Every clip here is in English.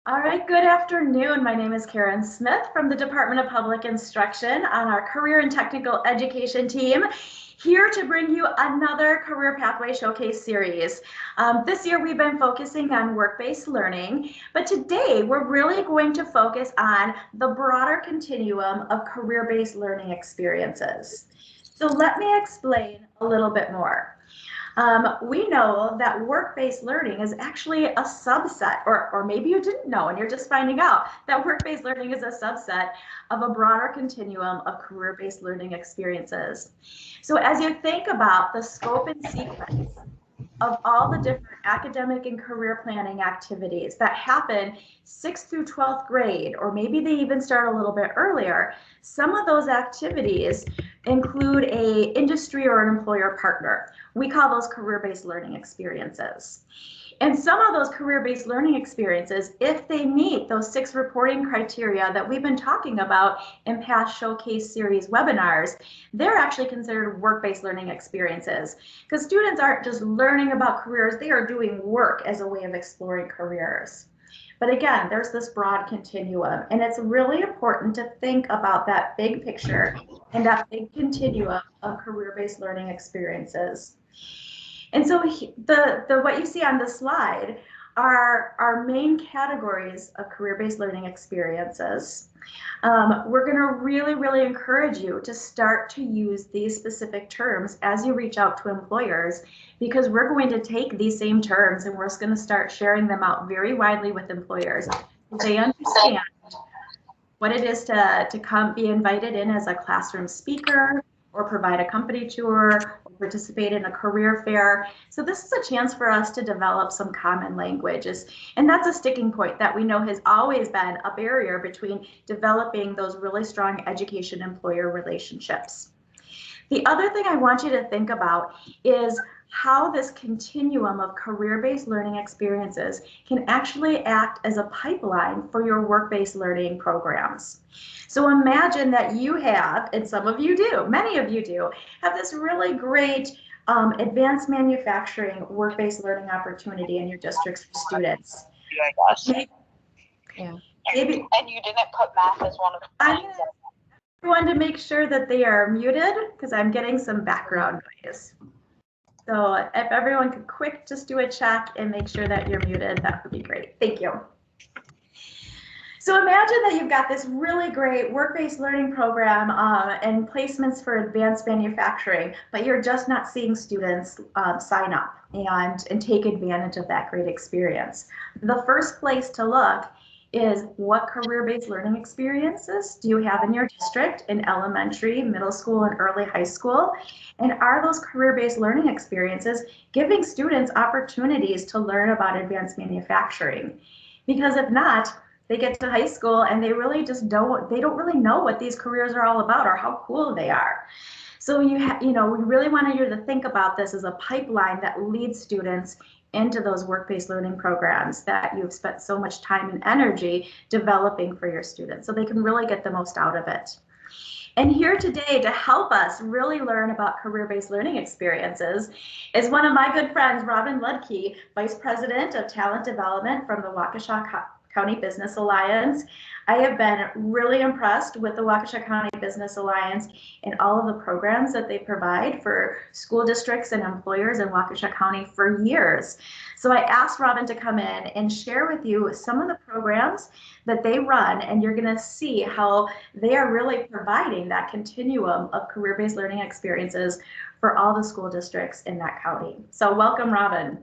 All right, good afternoon. My name is Karen Smith from the Department of Public Instruction on our Career and Technical Education team, here to bring you another Career Pathway Showcase series. This year we've been focusing on work-based learning, but today we're really going to focus on the broader continuum of career-based learning experiences. So let me explain a little bit more. We know that work-based learning is actually a subset, or maybe you didn't know and you're just finding out that work-based learning is a subset of a broader continuum of career-based learning experiences. So as you think about the scope and sequence of all the different academic and career planning activities that happen 6th through 12th grade, or maybe they even start a little bit earlier, some of those activities include a industry or an employer partner. We call those career-based learning experiences. And some of those career-based learning experiences, if they meet those 6 reporting criteria that we've been talking about in past Showcase series webinars, they're actually considered work-based learning experiences, because students aren't just learning about careers, they are doing work as a way of exploring careers. But again, there's this broad continuum, and it's really important to think about that big picture and that big continuum of career-based learning experiences. And so what you see on the slide are our main categories of career-based learning experiences. We're going to really encourage you to start to use these specific terms as you reach out to employers, because we're going to take these same terms and we're just going to start sharing them out very widely with employers so they understand what it is to come be invited in as a classroom speaker, or provide a company tour, or participate in a career fair. So this is a chance for us to develop some common languages. And that's a sticking point that we know has always been a barrier between developing those really strong education-employer relationships. The other thing I want you to think about is how this continuum of career-based learning experiences can actually act as a pipeline for your work-based learning programs. So imagine that you have, and some of you do, many of you do, have this really great advanced manufacturing work-based learning opportunity in your districts for students. Oh my gosh. Yeah. And you didn't put math as one of the things. I want to make sure that they are muted because I'm getting some background noise. So if everyone could just do a check and make sure that you're muted, that would be great. Thank you. So imagine that you've got this really great work-based learning program and placements for advanced manufacturing, but you're just not seeing students sign up and take advantage of that great experience. The first place to look is what career-based learning experiences do you have in your district in elementary, middle school, and early high school? And are those career-based learning experiences giving students opportunities to learn about advanced manufacturing? Because if not, they get to high school and they really just don't really know what these careers are all about or how cool they are. So we really wanted you to think about this as a pipeline that leads students into those work-based learning programs that you've spent so much time and energy developing for your students, so they can really get the most out of it. And here today to help us really learn about career-based learning experiences is one of my good friends, Robin Ludke, Vice President of Talent Development from the Waukesha County Business Alliance. I have been really impressed with the Waukesha County Business Alliance and all of the programs that they provide for school districts and employers in Waukesha County for years. So I asked Robin to come in and share with you some of the programs that they run, and you're going to see how they are really providing that continuum of career-based learning experiences for all the school districts in that county. So welcome, Robin.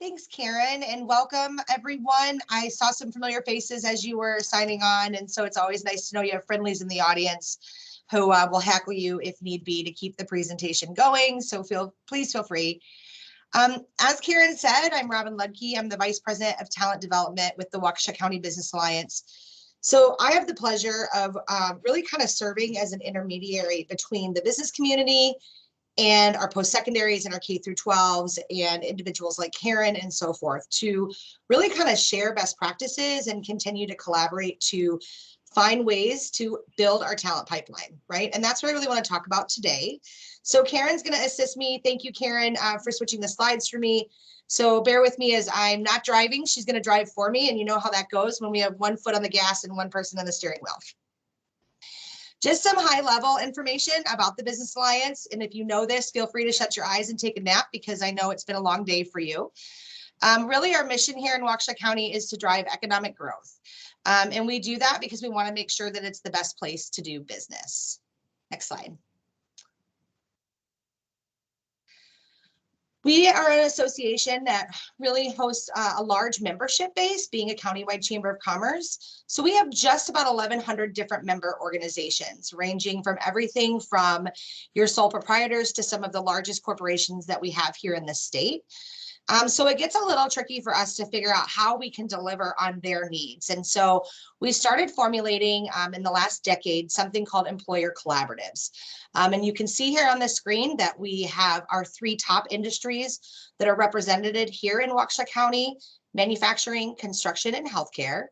Thanks, Karen, and welcome everyone. I saw some familiar faces as you were signing on, and so it's always nice to know you have friendlies in the audience who will heckle you if need be to keep the presentation going, so please feel free. As Karen said, I'm Robin Ludke. I'm the Vice President of Talent Development with the Waukesha County Business Alliance. So I have the pleasure of really kind of serving as an intermediary between the business community and our post-secondaries and our K through 12s and individuals like Karen and so forth to really kind of share best practices and continue to collaborate to find ways to build our talent pipeline, right? And that's what I really want to talk about today. So Karen's going to assist me. Thank you, Karen, for switching the slides for me. So bear with me as I'm not driving. She's going to drive for me. And you know how that goes when we have one foot on the gas and one person on the steering wheel. Just some high level information about the Business Alliance. And if you know this, feel free to shut your eyes and take a nap because I know it's been a long day for you. Really, our mission here in Waukesha County is to drive economic growth. And we do that because we want to make sure that it's the best place to do business. Next slide. We are an association that really hosts a large membership base, being a countywide chamber of commerce. So we have just about 1,100 different member organizations, ranging from everything from your sole proprietors to some of the largest corporations that we have here in the state. So it gets a little tricky for us to figure out how we can deliver on their needs. And so we started formulating in the last decade something called employer collaboratives. And you can see here on the screen that we have our 3 top industries that are represented here in Waukesha County: manufacturing, construction, and healthcare.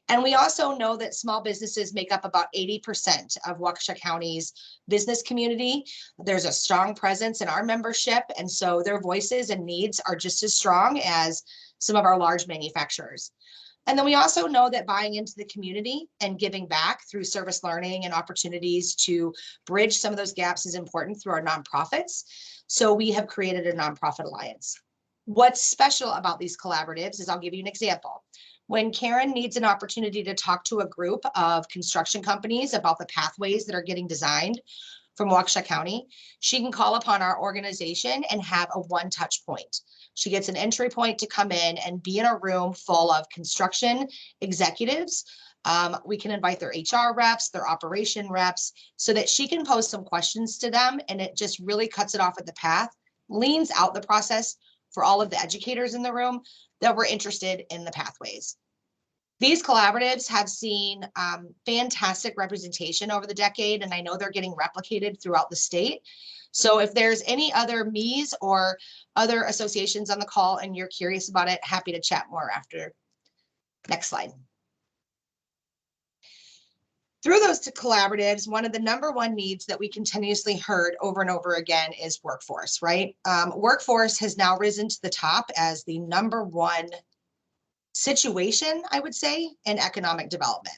And we also know that small businesses make up about 80% of Waukesha County's business community. There's a strong presence in our membership, and so their voices and needs are just as strong as some of our large manufacturers. And then we also know that buying into the community and giving back through service learning and opportunities to bridge some of those gaps is important through our nonprofits. So we have created a nonprofit alliance. What's special about these collaboratives is, I'll give you an example. When Karen needs an opportunity to talk to a group of construction companies about the pathways that are getting designed from Waukesha County, she can call upon our organization and have a one-touch point. She gets an entry point to come in and be in a room full of construction executives. We can invite their HR reps, their operation reps, so that she can pose some questions to them, and it just really cuts it off at the path, leans out the process for all of the educators in the room that were interested in the pathways. These collaboratives have seen fantastic representation over the decade, and I know they're getting replicated throughout the state. So if there's any other MEs or other associations on the call and you're curious about it, happy to chat more after. Next slide. Through those collaboratives, one of the #1 needs that we continuously heard over and over again is workforce, right? Workforce has now risen to the top as the #1 situation, I would say, in economic development.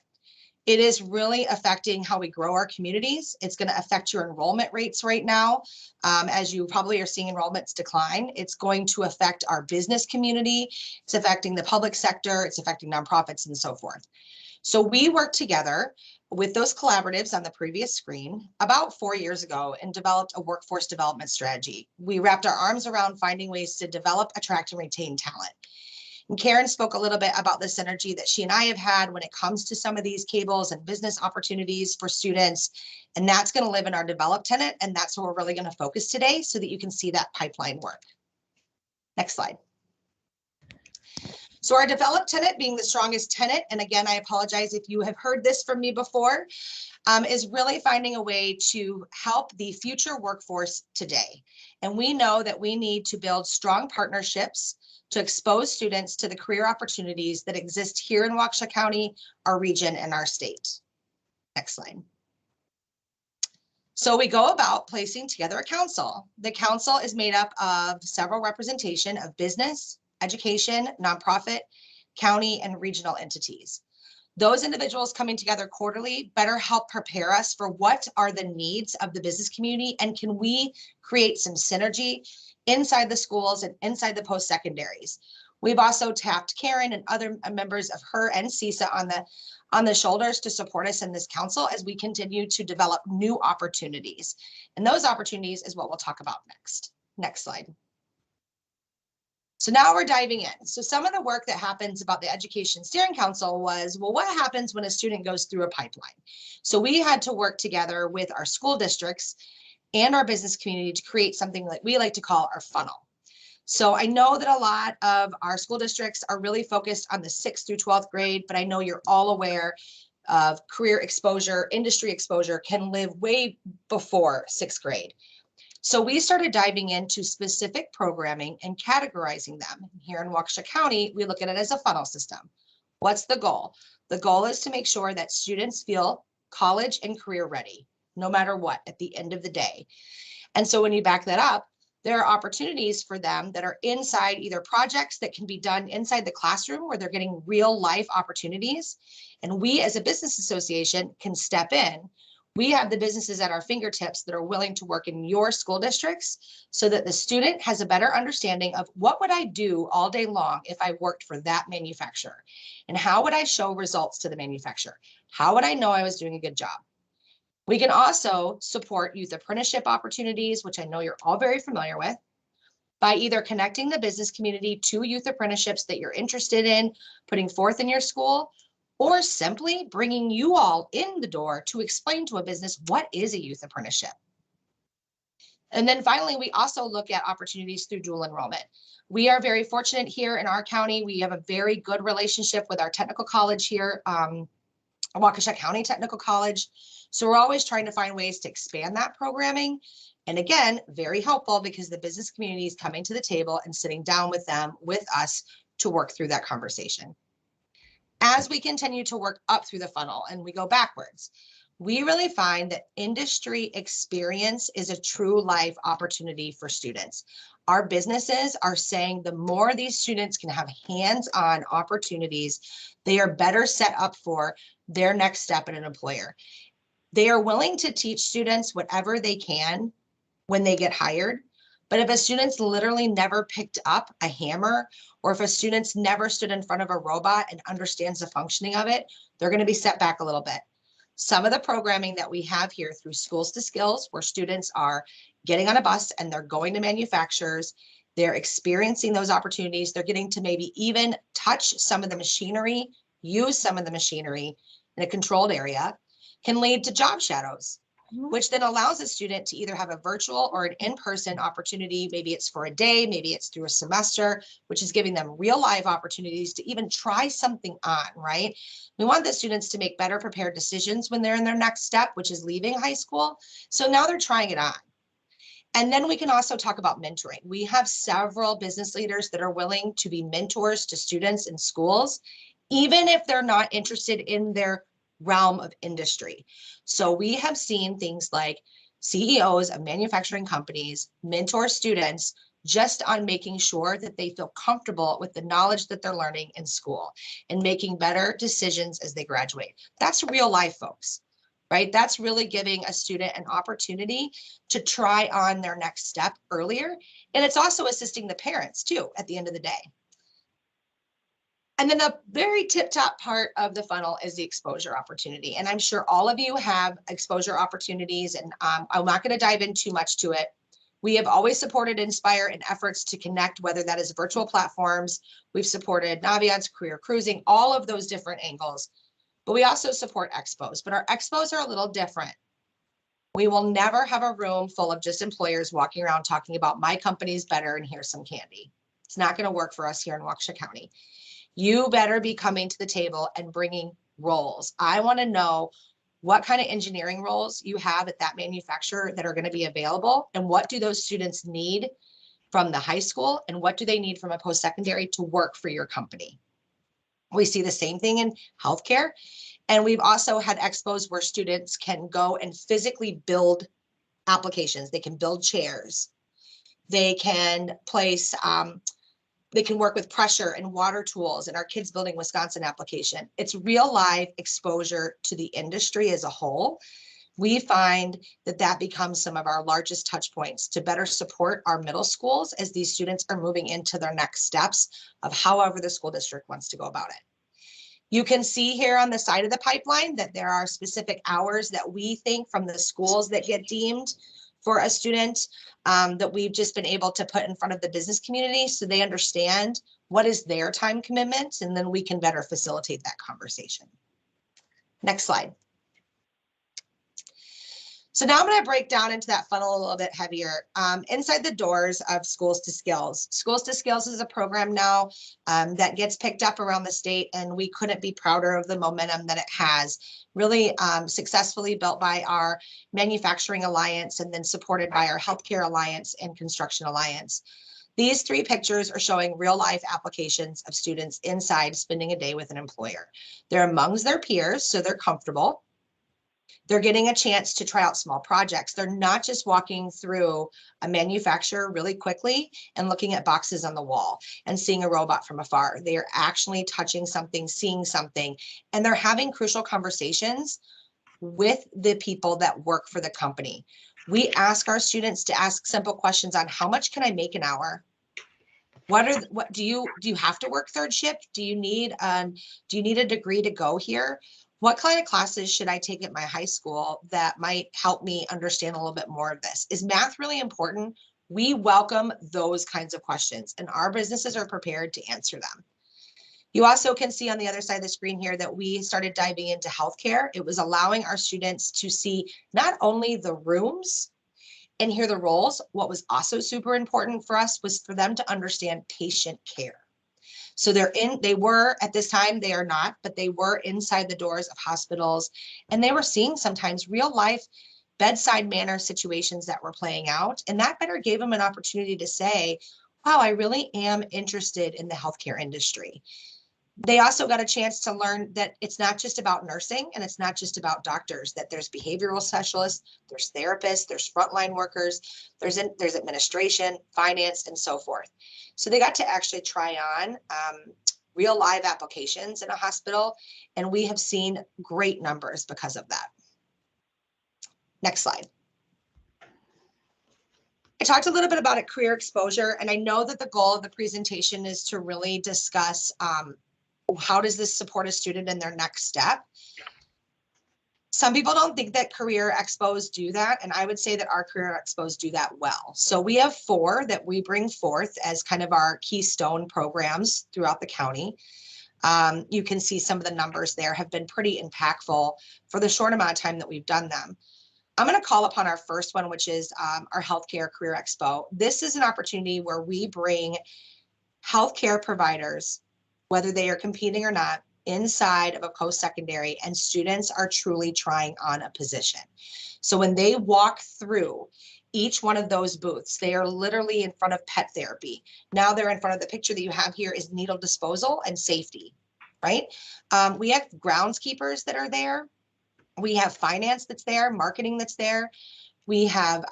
It is really affecting how we grow our communities. It's going to affect your enrollment rates right now. As you probably are seeing enrollments decline, it's going to affect our business community. It's affecting the public sector. It's affecting nonprofits and so forth. So we worked together with those collaboratives on the previous screen about 4 years ago and developed a workforce development strategy. We wrapped our arms around finding ways to develop, attract, and retain talent. And Karen spoke a little bit about the synergy that she and I have had when it comes to some of these cables and business opportunities for students. And that's going to live in our develop tenet. And that's where we're really going to focus today so that you can see that pipeline work. Next slide. So our develop tenet being the strongest tenet, and again, I apologize if you have heard this from me before, is really finding a way to help the future workforce today. And we know that we need to build strong partnerships to expose students to the career opportunities that exist here in Waukesha County, our region, and our state. Next slide. So we go about placing together a council. The council is made up of several representation of business, education, nonprofit, county, and regional entities. Those individuals coming together quarterly better help prepare us for what are the needs of the business community, and can we create some synergy inside the schools and inside the post-secondaries. We've also tapped Karen and other members of her and CISA on the shoulders to support us in this council as we continue to develop new opportunities. And those opportunities is what we'll talk about next. Next slide. So now we're diving in. So some of the work that happens about the Education Steering Council was, well, what happens when a student goes through a pipeline? So we had to work together with our school districts and our business community to create something that we like to call our funnel. So I know that a lot of our school districts are really focused on the 6th through 12th grade, but I know you're all aware of career exposure, industry exposure can live way before 6th grade. So we started diving into specific programming and categorizing them. Here in Waukesha County, we look at it as a funnel system. What's the goal? The goal is to make sure that students feel college and career ready, no matter what, at the end of the day. And so when you back that up, there are opportunities for them that are inside either projects that can be done inside the classroom where they're getting real life opportunities. And we as a business association can step in. We have the businesses at our fingertips that are willing to work in your school districts so that the student has a better understanding of what would I do all day long if I worked for that manufacturer? And how would I show results to the manufacturer? How would I know I was doing a good job? We can also support youth apprenticeship opportunities, which I know you're all very familiar with, by either connecting the business community to youth apprenticeships that you're interested in putting forth in your school, or simply bringing you all in the door to explain to a business what is a youth apprenticeship. And then finally, we also look at opportunities through dual enrollment. We are very fortunate here in our county. We have a very good relationship with our technical college here, WAUKESHA County Technical College. So we're always trying to find ways to expand that programming. And again, very helpful because the business community is coming to the table and sitting down with them, with us, to work through that conversation. As we continue to work up through the funnel and we go backwards, we really find that industry experience is a true life opportunity for students. Our businesses are saying the more these students can have hands-on opportunities, they are better set up for their next step in an employer. They are willing to teach students whatever they can when they get hired. But if a student's literally never picked up a hammer, or if a student's never stood in front of a robot and understands the functioning of it, they're going to be set back a little bit. Some of the programming that we have here through Schools to Skills, where students are getting on a bus and they're going to manufacturers, they're experiencing those opportunities, they're getting to maybe even touch some of the machinery, use some of the machinery in a controlled area, can lead to job shadows, which then allows a student to either have a virtual or an in-person opportunity. Maybe it's for a day, maybe it's through a semester, which is giving them real life opportunities to even try something on, right? We want the students to make better prepared decisions when they're in their next step, which is leaving high school. So now they're trying it on. And then we can also talk about mentoring. We have several business leaders that are willing to be mentors to students in schools, even if they're not interested in their realm of industry. So we have seen things like CEOs of manufacturing companies mentor students just on making sure that they feel comfortable with the knowledge that they're learning in school and making better decisions as they graduate. That's real life, folks, right? That's really giving a student an opportunity to try on their next step earlier. And it's also assisting the parents too, at the end of the day. And then the very tip top part of the funnel is the exposure opportunity. And I'm sure all of you have exposure opportunities, and I'm not going to dive in too much to it. We have always supported Inspire in efforts to connect, whether that is virtual platforms. We've supported Naviance, career cruising, all of those different angles. But we also support expos, but our expos are a little different. We will never have a room full of just employers walking around talking about my company's better and here's some candy. It's not going to work for us here in Waukesha County. You better be coming to the table and bringing roles. I want to know what kind of engineering roles you have at that manufacturer that are going to be available, and what do those students need from the high school, and what do they need from a post-secondary to work for your company. We see the same thing in healthcare, and we've also had expos where students can go and physically build applications. They can build chairs. They can place they can work with pressure and water tools in our Kids Building Wisconsin application. It's real life exposure to the industry as a whole. We find that that becomes some of our largest touch points to better support our middle schools as these students are moving into their next steps of however the school district wants to go about it. You can see here on the side of the pipeline that there are specific hours that we think from the schools that get deemed for a student that we've just been able to put in front of the business community so they understand what is their time commitment, and then we can better facilitate that conversation. Next slide. So now I'm going to break down into that funnel a little bit heavier. Inside the doors of Schools to Skills. Schools to Skills is a program now that gets picked up around the state, and we couldn't be prouder of the momentum that it has. Really successfully built by our Manufacturing Alliance and then supported by our Healthcare Alliance and Construction Alliance. These 3 pictures are showing real life applications of students inside spending a day with an employer. They're amongst their peers, so they're comfortable. They're getting a chance to try out small projects. They're not just walking through a manufacturer really quickly and looking at boxes on the wall and seeing a robot from afar. They are actually touching something, seeing something, and they're having crucial conversations with the people that work for the company. We ask our students to ask simple questions on how much can I make an hour? What do you have to work 3rd shift? Do you need a degree to go here? What kind of classes should I take at my high school that might help me understand a little bit more of this? Is math really important? We welcome those kinds of questions, and our businesses are prepared to answer them. You also can see on the other side of the screen here that we started diving into healthcare. It was allowing our students to see not only the rooms and hear the roles. What was also super important for us was for them to understand patient care. So they were at this time, they are not, but they were inside the doors of hospitals, and they were seeing sometimes real life bedside manner situations that were playing out. And that better gave them an opportunity to say, wow, I really am interested in the healthcare industry. They also got a chance to learn that it's not just about nursing and it's not just about doctors, that there's behavioral specialists, there's therapists, there's frontline workers, there's administration, finance, and so forth. So they got to actually try on real live applications in a hospital, and we have seen great numbers because of that. Next slide. I talked a little bit about career exposure, and I know that the goal of the presentation is to really discuss how does this support a student in their next step. Some people don't think that career expos do that, and I would say that our career expos do that well. So we have 4 that we bring forth as kind of our keystone programs throughout the county. You can see some of the numbers there have been pretty impactful for the short amount of time that we've done them. I'm going to call upon our first one, which is our Healthcare Career Expo. This is an opportunity where we bring healthcare providers, whether they are competing or not, inside of a post-secondary, and students are truly trying on a position. So when they walk through each one of those booths, they are literally in front of pet therapy. Now they're in front of the picture that you have here is needle disposal and safety, right? We have groundskeepers that are there. We have finance that's there, marketing that's there. We have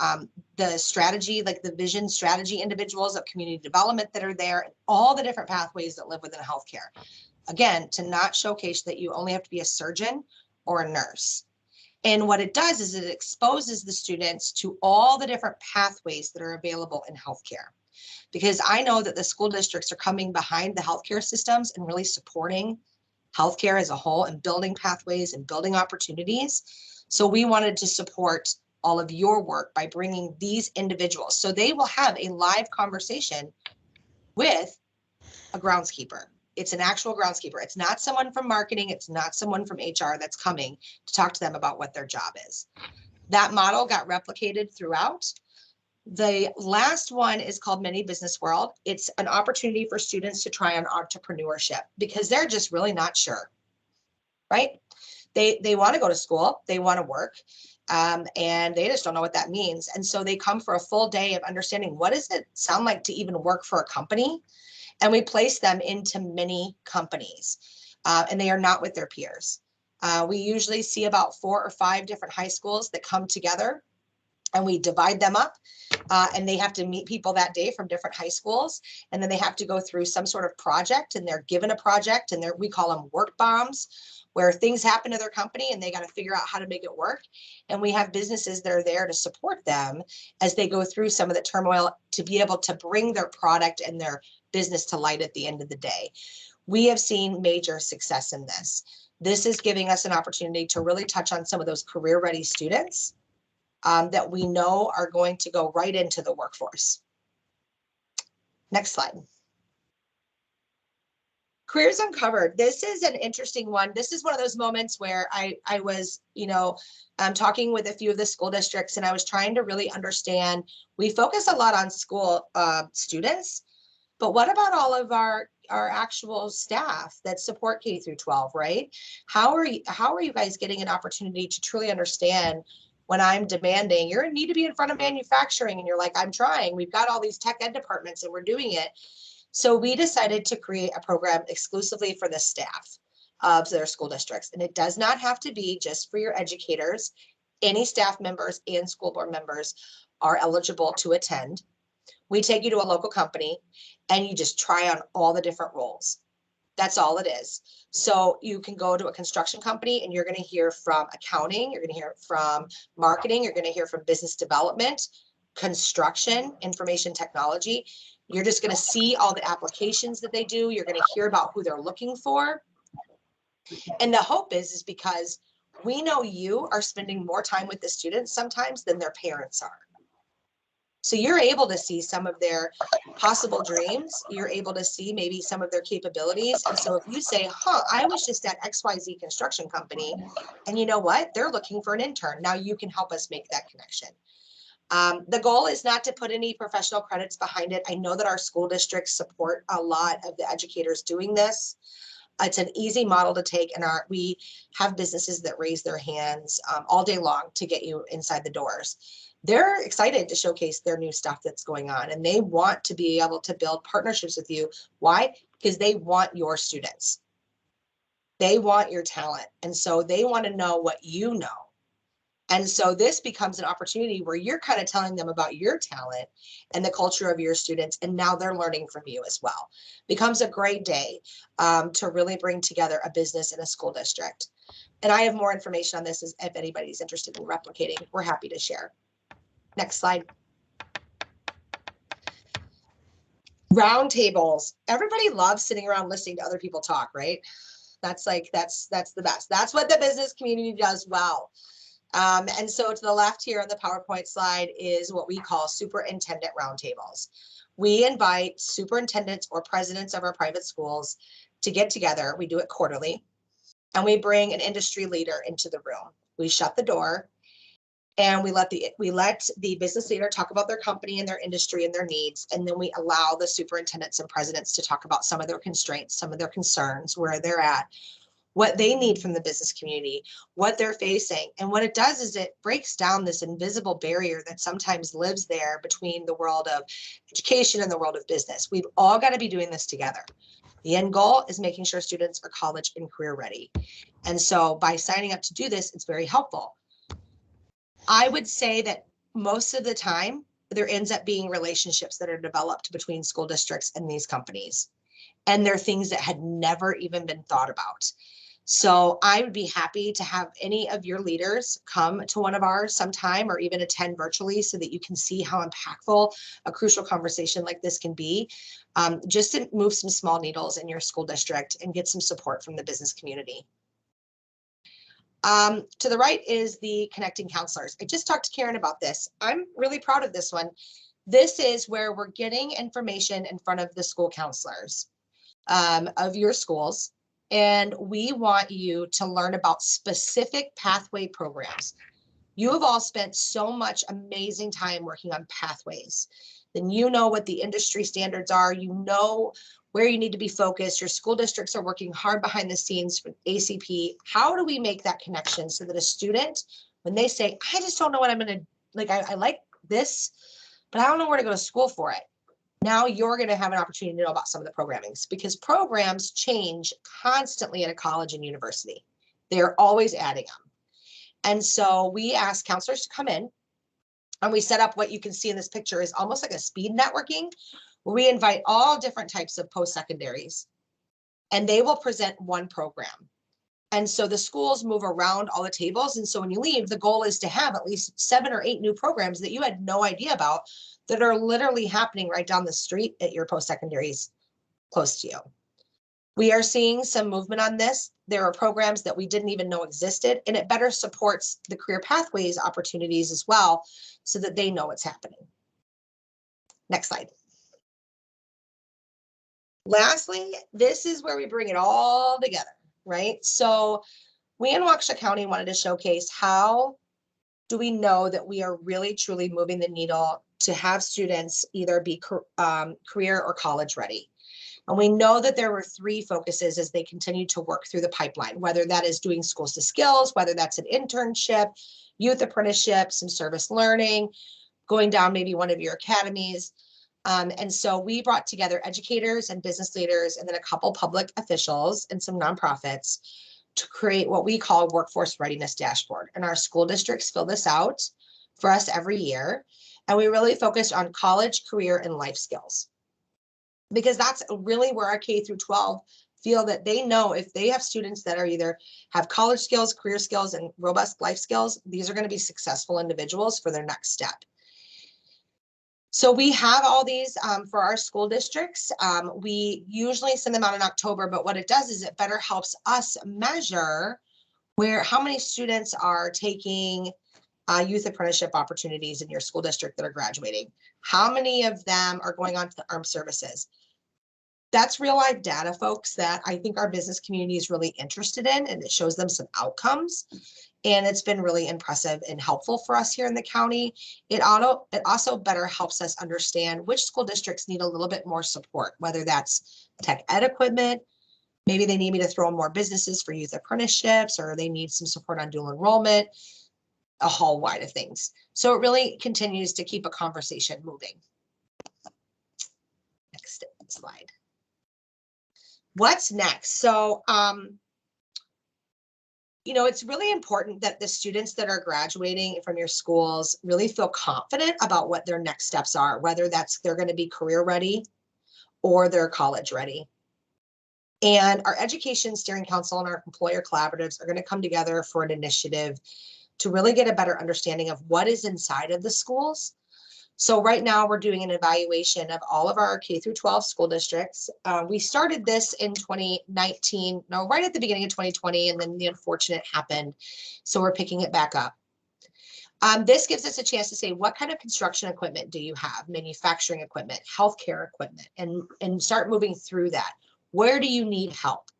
the strategy, like the vision strategy individuals of community development that are there, and all the different pathways that live within healthcare. Again, to not showcase that you only have to be a surgeon or a nurse. And what it does is it exposes the students to all the different pathways that are available in healthcare. Because I know that the school districts are coming behind the healthcare systems and really supporting healthcare as a whole and building pathways and building opportunities. So we wanted to support all of your work by bringing these individuals. So they will have a live conversation with a groundskeeper. It's an actual groundskeeper. It's not someone from marketing. It's not someone from HR that's coming to talk to them about what their job is. That model got replicated throughout. The last one is called Mini Business World. It's an opportunity for students to try on entrepreneurship because they're just really not sure, right? They want to go to school, they want to work, and they just don't know what that means. And so they come for a full day of understanding what does it sound like to even work for a company? And we place them into mini companies, and they are not with their peers. We usually see about 4 or 5 different high schools that come together, and we divide them up, and they have to meet people that day from different high schools. And then they have to go through some sort of project, and they're given a project, and we call them work bombs, where things happen to their company and they got to figure out how to make it work. And we have businesses that are there to support them as they go through some of the turmoil to be able to bring their product and their business to light at the end of the day. We have seen major success in this. This is giving us an opportunity to really touch on some of those career-ready students that we know are going to go right into the workforce. Next slide. Careers Uncovered. This is an interesting one. This is one of those moments where I was, talking with a few of the school districts, and I was trying to really understand. We focus a lot on school students, but what about all of our actual staff that support K through 12, right? How are you guys getting an opportunity to truly understand when I'm demanding, you need to be in front of manufacturing, and you're like, I'm trying, we've got all these tech ed departments and we're doing it. So we decided to create a program exclusively for the staff of their school districts. And it does not have to be just for your educators. Any staff members and school board members are eligible to attend. We take you to a local company and you just try on all the different roles. That's all it is. So you can go to a construction company and you're going to hear from accounting, you're going to hear from marketing, you're going to hear from business development, construction, information technology. You're just going to see all the applications that they do. You're going to hear about who they're looking for. And the hope is because we know you are spending more time with the students sometimes than their parents are. So you're able to see some of their possible dreams. You're able to see maybe some of their capabilities. And so if you say, I was just at XYZ construction company, and you know what? They're looking for an intern. Now you can help us make that connection. The goal is not to put any professional credits behind it. I know that our school districts support a lot of the educators doing this. It's an easy model to take, and we have businesses that raise their hands all day long to get you inside the doors. They're excited to showcase their new stuff that's going on, and they want to be able to build partnerships with you. Why? Because they want your students. They want your talent. And so they want to know what you know. And so this becomes an opportunity where you're kind of telling them about your talent and the culture of your students. And now they're learning from you as well. Becomes a great day to really bring together a business and a school district. And I have more information on this if anybody's interested in replicating. We're happy to share. Next slide. Roundtables. Everybody loves sitting around listening to other people talk, right? That's the best. That's what the business community does well. And so to the left here on the PowerPoint slide is what we call superintendent roundtables. We invite superintendents or presidents of our private schools to get together. We do it quarterly, and we bring an industry leader into the room. We shut the door, and we let the business leader talk about their company and their industry and their needs. And then we allow the superintendents and presidents to talk about some of their constraints, some of their concerns, where they're at, what they need from the business community, what they're facing. And what it does is it breaks down this invisible barrier that sometimes lives there between the world of education and the world of business. We've all got to be doing this together. The end goal is making sure students are college and career ready. And so by signing up to do this, it's very helpful. I would say that most of the time, there ends up being relationships that are developed between school districts and these companies. And they're things that had never even been thought about. So I would be happy to have any of your leaders come to one of ours sometime, or even attend virtually, so that you can see how impactful a crucial conversation like this can be, just to move some small needles in your school district and get some support from the business community. To the right is the connecting counselors. I just talked to Karen about this. I'm really proud of this one. This is where we're getting information in front of the school counselors of your schools. And we want you to learn about specific pathway programs. You have all spent so much amazing time working on pathways. Then you know what the industry standards are. You know where you need to be focused. Your school districts are working hard behind the scenes for ACP. How do we make that connection so that a student, when they say, I just don't know what I'm going to, like, I like this, but I don't know where to go to school for it. Now you're going to have an opportunity to know about some of the programmings, because programs change constantly at a college and university. They're always adding them. And so we ask counselors to come in, and we set up what you can see in this picture is almost like a speed networking, where we invite all different types of post-secondaries, and they will present one program. And so the schools move around all the tables. And so when you leave, the goal is to have at least 7 or 8 new programs that you had no idea about, that are literally happening right down the street at your post-secondaries close to you. We are seeing some movement on this. There are programs that we didn't even know existed, and it better supports the career pathways opportunities as well, so that they know what's happening. Next slide. Lastly, this is where we bring it all together, right? So we in Waukesha County wanted to showcase how do we know that we are really truly moving the needle to have students either be career or college ready. And we know that there were 3 focuses as they continue to work through the pipeline, whether that is doing schools to skills, whether that's an internship, youth apprenticeship, some service learning, going down maybe one of your academies. And so we brought together educators and business leaders and then a couple public officials and some nonprofits to create what we call workforce readiness dashboard. And our school districts fill this out for us every year. And we really focused on college, career, and life skills, because that's really where our K through 12 feel that they know if they have students that are either have college skills, career skills, and robust life skills, these are going to be successful individuals for their next step. So we have all these for our school districts. We usually send them out in October, but what it does is it better helps us measure how many students are taking youth apprenticeship opportunities in your school district that are graduating. How many of them are going on to the armed services? That's real life data, folks, that I think our business community is really interested in, and it shows them some outcomes. And it's been really impressive and helpful for us here in the county. It also better helps us understand which school districts need a little bit more support, whether that's tech ed equipment, maybe they need me to throw in more businesses for youth apprenticeships, or they need some support on dual enrollment, a whole wide of things. So it really continues to keep a conversation moving. Next slide. What's next? So, you know, it's really important that the students that are graduating from your schools really feel confident about what their next steps are, whether that's they're going to be career ready or they're college ready. And our Education Steering Council and our employer collaboratives are going to come together for an initiative to really get a better understanding of what is inside of the schools. So right now we're doing an evaluation of all of our K through 12 school districts. We started this in 2019, no, right at the beginning of 2020, and then the unfortunate happened. So we're picking it back up. This gives us a chance to say, what kind of construction equipment do you have? Manufacturing equipment, healthcare equipment, and start moving through that. Where do you need help?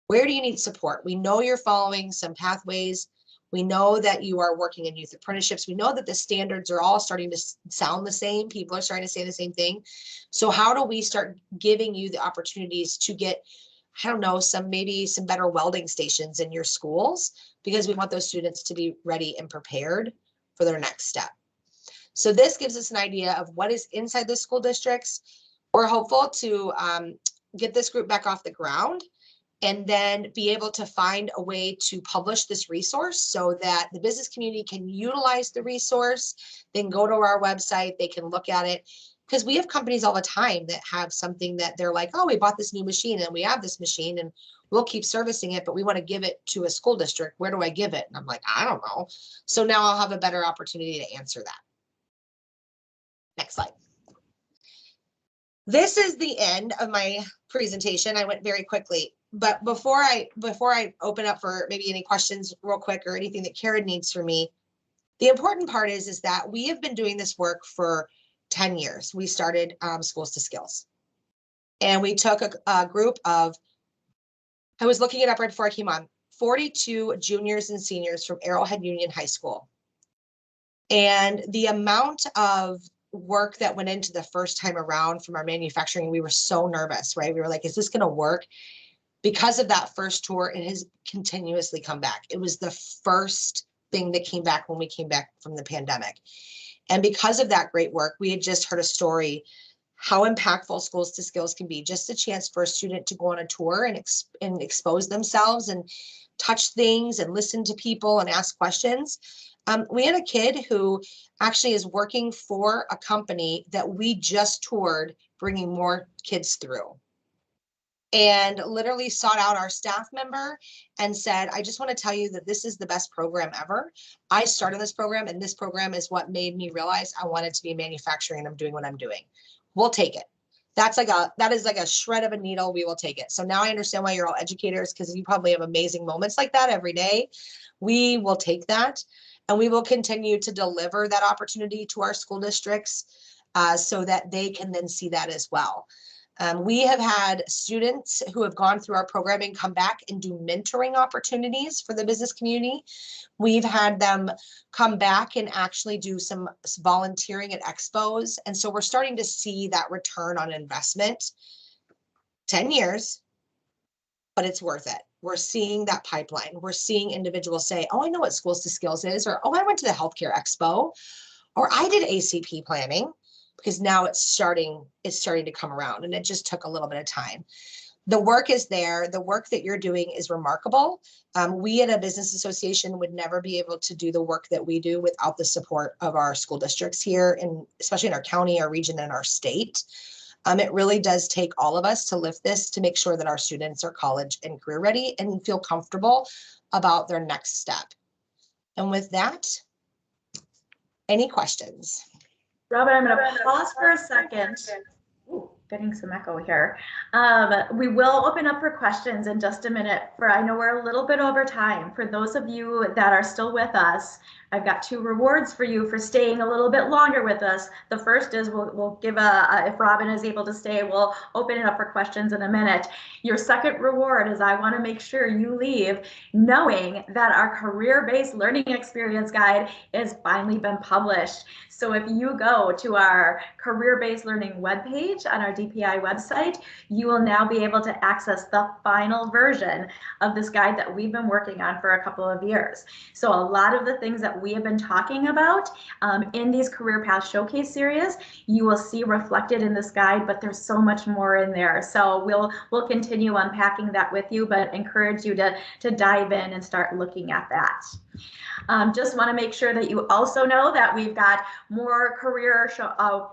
Where do you need support? We know you're following some pathways. We know that you are working in youth apprenticeships. We know that the standards are all starting to sound the same. People are starting to say the same thing. So how do we start giving you the opportunities to get, I don't know, maybe some better welding stations in your schools, because we want those students to be ready and prepared for their next step. So this gives us an idea of what is inside the school districts. We're hopeful to get this group back off the ground, and then be able to find a way to publish this resource so that the business community can utilize the resource. They can go to our website, they can look at it, because we have companies all the time that have something that they're like, oh, we bought this new machine and we have this machine and we'll keep servicing it, but we want to give it to a school district. Where do I give it? And I'm like, I don't know. So now I'll have a better opportunity to answer that. Next slide. This is the end of my presentation. I went very quickly, but before I open up for maybe any questions real quick or anything that Karen needs from me, the important part is that we have been doing this work for 10 years. We started Schools to Skills, and we took a group of, I was looking it up right before I came on, 42 juniors and seniors from Arrowhead Union High School. And the amount of work that went into the first time around from our manufacturing, we were so nervous, right? We were like, is this going to work? Because of that first tour, it has continuously come back. It was the first thing that came back when we came back from the pandemic. And because of that great work, we had just heard a story how impactful Schools to Skills can be. Just a chance for a student to go on a tour and expose themselves and touch things and listen to people and ask questions. We had a kid who actually is working for a company that we just toured, bringing more kids through, and literally sought out our staff member and said, I just want to tell you that this is the best program ever. I started this program, and this program is what made me realize I wanted to be in manufacturing, and I'm doing what I'm doing. We'll take it. That is like a shred of a needle. We will take it. So now I understand why you're all educators, because you probably have amazing moments like that every day. We will take that, and we will continue to deliver that opportunity to our school districts so that they can then see that as well. We have had students who have gone through our programming come back and do mentoring opportunities for the business community. We've had them come back and actually do some volunteering at expos. And so we're starting to see that return on investment 10 years, but it's worth it. We're seeing that pipeline. We're seeing individuals say, oh, I know what Schools to Skills is, or, oh, I went to the Healthcare Expo, or I did ACP planning, because now it's starting to come around, and it just took a little bit of time. The work is there. The work that you're doing is remarkable. We at a business association would never be able to do the work that we do without the support of our school districts here, and especially in our county, our region, and our state. It really does take all of us to lift this to make sure that our students are college and career ready and feel comfortable about their next step. And with that, any questions? Robin, I'm going to pause for a second. Ooh, getting some echo here. We will open up for questions in just a minute. I know we're a little bit over time. For those of you that are still with us, I've got 2 rewards for you for staying a little bit longer with us. The first is we'll give if Robin is able to stay, we'll open it up for questions in a minute. Your second reward is I want to make sure you leave knowing that our career-based learning experience guide has finally been published. So if you go to our career-based learning webpage on our DPI website, you will now be able to access the final version of this guide that we've been working on for a couple of years. So a lot of the things that we have been talking about in these Career Path Showcase series, you will see reflected in this guide, but there's so much more in there. So we'll continue unpacking that with you, but encourage you to dive in and start looking at that. Just want to make sure that you also know that we've got more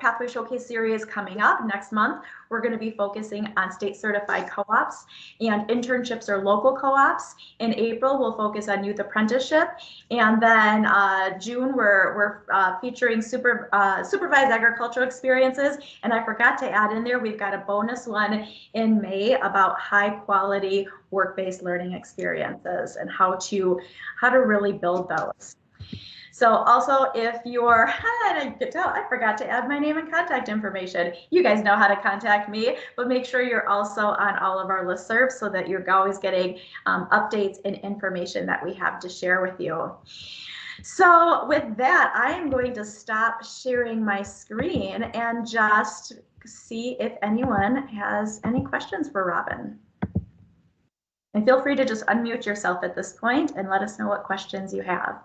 Pathway Showcase series coming up next month. We're going to be focusing on state certified co-ops and internships or local co-ops. In April, we'll focus on youth apprenticeship. And then June, we're featuring supervised agricultural experiences. And I forgot to add in there, we've got a bonus one in May about high quality work-based learning experiences and how to really build those. So also if you're, I could tell, I forgot to add my name and contact information. You guys know how to contact me, but make sure you're also on all of our listservs so that you're always getting updates and information that we have to share with you. So with that, I am going to stop sharing my screen and just see if anyone has any questions for Robin. And feel free to just unmute yourself at this point and let us know what questions you have.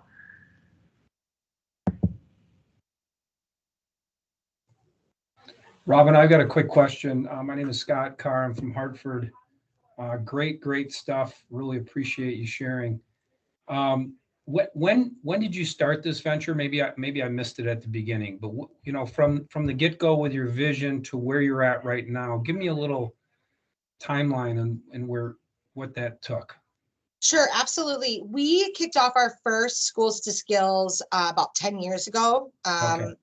Robin, I've got a quick question. My name is Scott Carr. I'm from Hartford. Great stuff. Really appreciate you sharing. When did you start this venture? Maybe I missed it at the beginning, but you know, from the get-go with your vision to where you're at right now, give me a little timeline and what that took. Sure, absolutely. We kicked off our first Schools to Skills about 10 years ago. Okay.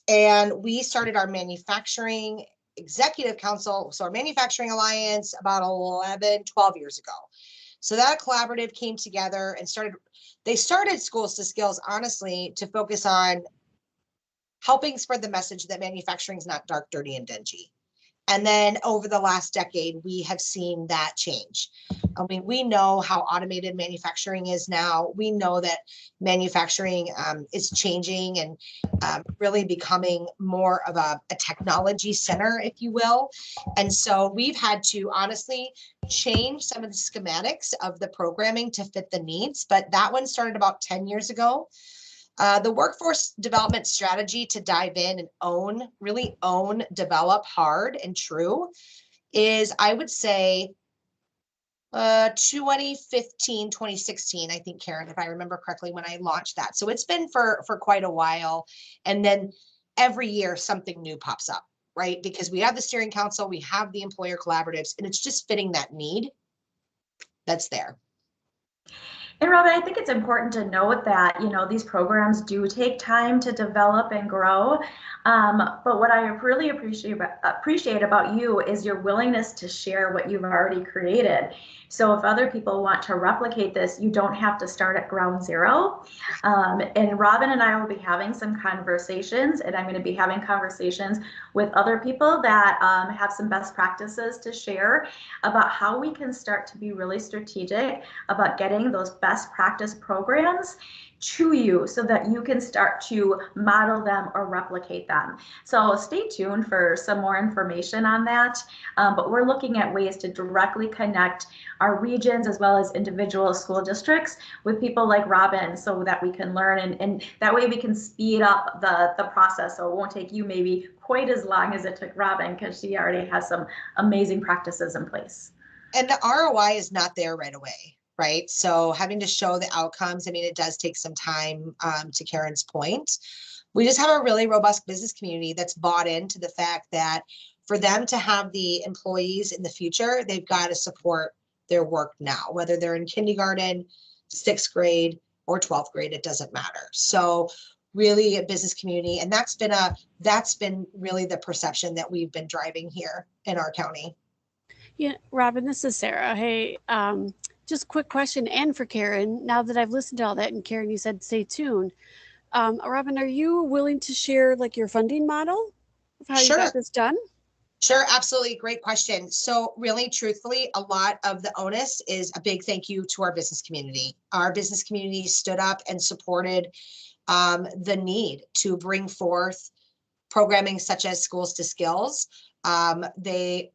And we started our manufacturing executive council, so our manufacturing alliance about 11, 12 years ago. So that collaborative came together and they started Schools to Skills, honestly, to focus on helping spread the message that manufacturing is not dark, dirty, and dingy. And then over the last decade, we have seen that change. I mean, we know how automated manufacturing is now. We know that manufacturing is changing and really becoming more of a technology center, if you will. And so we've had to honestly change some of the schematics of the programming to fit the needs. But that one started about 10 years ago. The workforce development strategy to dive in and really own, develop hard and true is, I would say, 2015, 2016, I think, Karen, if I remember correctly, when I launched that. So it's been for quite a while. And then every year something new pops up, right? Because we have the steering council, we have the employer collaboratives, and it's just fitting that need that's there. And Robin, I think it's important to note that, you know, these programs do take time to develop and grow. But what I really appreciate about you is your willingness to share what you've already created. So if other people want to replicate this, you don't have to start at ground zero. And Robin and I will be having some conversations, and I'm going to be having conversations with other people that have some best practices to share about how we can start to be really strategic about getting those best best practice programs to you so that you can start to model them or replicate them. So stay tuned for some more information on that. But we're looking at ways to directly connect our regions as well as individual school districts with people like Robin so that we can learn and that way we can speed up the process. So it won't take you maybe quite as long as it took Robin because she already has some amazing practices in place. And the ROI is not there right away, right? So having to show the outcomes, I mean, it does take some time, to Karen's point. We just have a really robust business community that's bought into the fact that for them to have the employees in the future, they've got to support their work now, whether they're in kindergarten, 6th grade, or 12th grade, it doesn't matter. So really a business community, and that's been really the perception that we've been driving here in our county. Yeah, Robin, this is Sarah. Hey, just a quick question, and for Karen, now that I've listened to all that, and Karen, you said stay tuned. Robin, are you willing to share like your funding model of how you got this done? Sure, absolutely. Great question. So really, truthfully, a lot of the onus is a big thank you to our business community. Our business community stood up and supported the need to bring forth programming such as Schools to Skills. They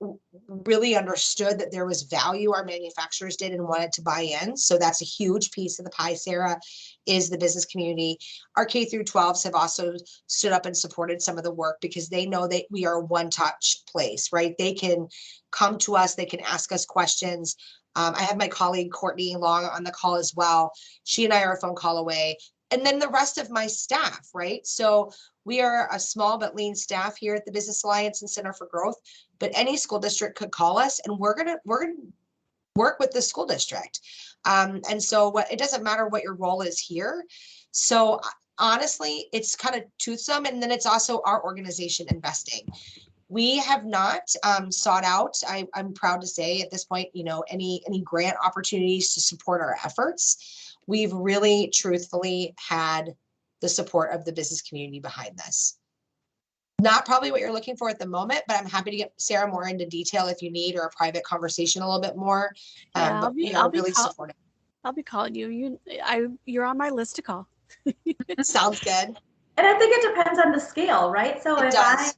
really understood that there was value our manufacturers did and wanted to buy in. So that's a huge piece of the pie, Sarah, is the business community. Our K through 12s have also stood up and supported some of the work because they know that we are a one-touch place, right? They can come to us, they can ask us questions. I have my colleague Courtney Long on the call as well. She and I are a phone call away. And then the rest of my staff, right? So we are a small but lean staff here at the Business Alliance and Center for Growth, but any school district could call us and we're gonna work with the school district. And so it doesn't matter what your role is here. So honestly, it's kind of toothsome, and then it's also our organization investing. We have not sought out, I'm proud to say at this point, any grant opportunities to support our efforts. We've really truthfully had the support of the business community behind this. Not probably what you're looking for at the moment, but I'm happy to get Sarah more into detail if you need, or a private conversation a little bit more. Yeah, I'll be really supportive. I'll be calling you. You're on my list to call. Sounds good. And I think it depends on the scale, right? So if I,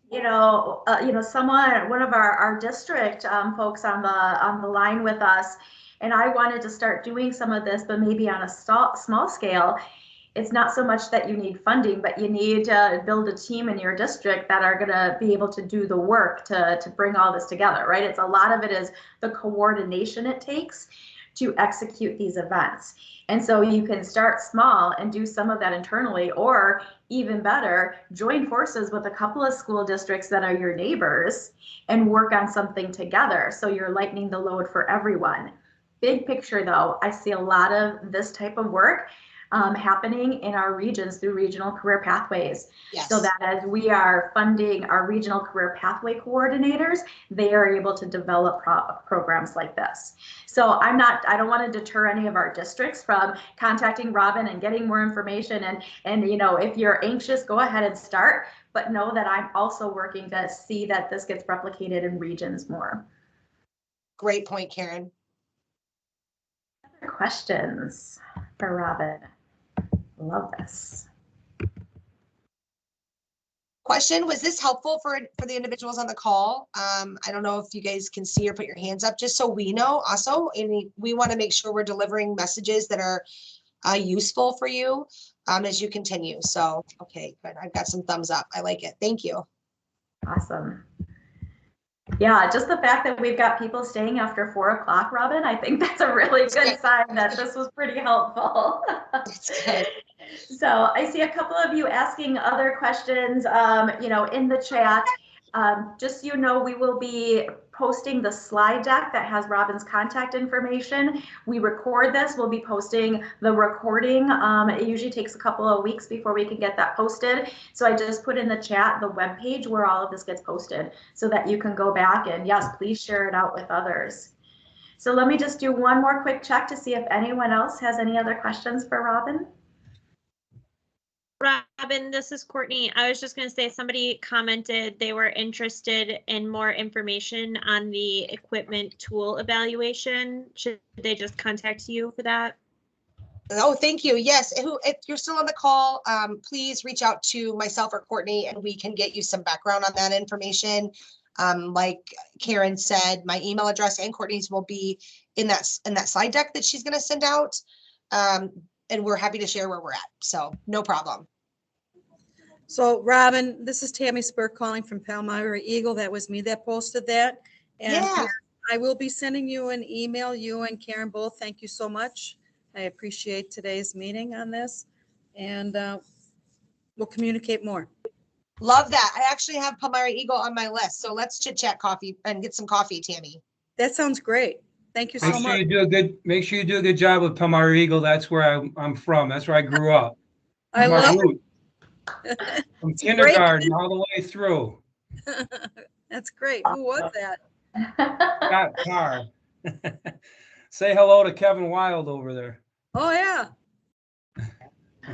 one of our district folks on the line with us, and I wanted to start doing some of this, but maybe on a small scale, it's not so much that you need funding, but you need to build a team in your district that are going to be able to do the work to bring all this together, right? It's a lot of it is the coordination it takes to execute these events. And so you can start small and do some of that internally, or even better, join forces with a couple of school districts that are your neighbors and work on something together. So you're lightening the load for everyone. Big picture though, I see a lot of this type of work happening in our regions through regional career pathways. Yes. So that as we are funding our regional career pathway coordinators, they are able to develop programs like this. So I don't want to deter any of our districts from contacting Robin and getting more information. And if you're anxious, go ahead and start, but know that I'm also working to see that this gets replicated in regions more. Great point, Karen. Other questions for Robin? Love this. Question, was this helpful for the individuals on the call? I don't know if you guys can see or put your hands up, just so we know also, and we want to make sure we're delivering messages that are useful for you as you continue. So, okay, good. I've got some thumbs up. I like it. Thank you. Awesome. Yeah, just the fact that we've got people staying after 4 o'clock, Robin, I think that's a really good sign that this was pretty helpful. That's good. So I see a couple of you asking other questions, in the chat. Just so you know, we will be posting the slide deck that has Robin's contact information. We record this. We'll be posting the recording. It usually takes a couple of weeks before we can get that posted. So I just put in the chat the webpage where all of this gets posted so that you can go back and, yes, please share it out with others. So let me just do one more quick check to see if anyone else has any other questions for Robin. Robin, this is Courtney. I was just going to say, somebody commented they were interested in more information on the equipment tool evaluation. Should they just contact you for that? Oh, thank you. Yes, if you're still on the call, please reach out to myself or Courtney and we can get you some background on that information. Like Karen said, my email address and Courtney's will be in that slide deck that she's going to send out. And we're happy to share where we're at. So no problem. So Robin, this is Tammy Spur calling from Palmyra Eagle. That was me that posted that. And Yeah. I will be sending you an email, you and Karen both. Thank you so much. I appreciate today's meeting on this, and we'll communicate more. Love that. I actually have Palmyra Eagle on my list. So let's chit chat coffee and get some coffee, Tammy. That sounds great. Thank you so Make sure much. you do a good. Make sure you do a good job with Palmyra Eagle. That's where I'm from. That's where I grew up. I My love root. From kindergarten all the way through. That's great. Who was that? Scott Carr. Say hello to Kevin Wild over there. Oh yeah.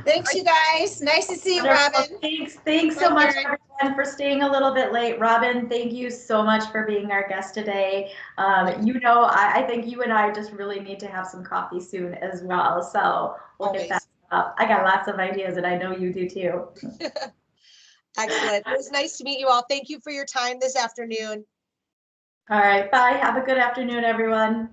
Thanks, you guys. Nice to see you, Robin. Thanks so much, everyone, for staying a little bit late. Robin, thank you so much for being our guest today. I think you and I just really need to have some coffee soon as well. So we'll get that up. I got lots of ideas, and I know you do too. Excellent. It was nice to meet you all. Thank you for your time this afternoon. All right. Bye. Have a good afternoon, everyone.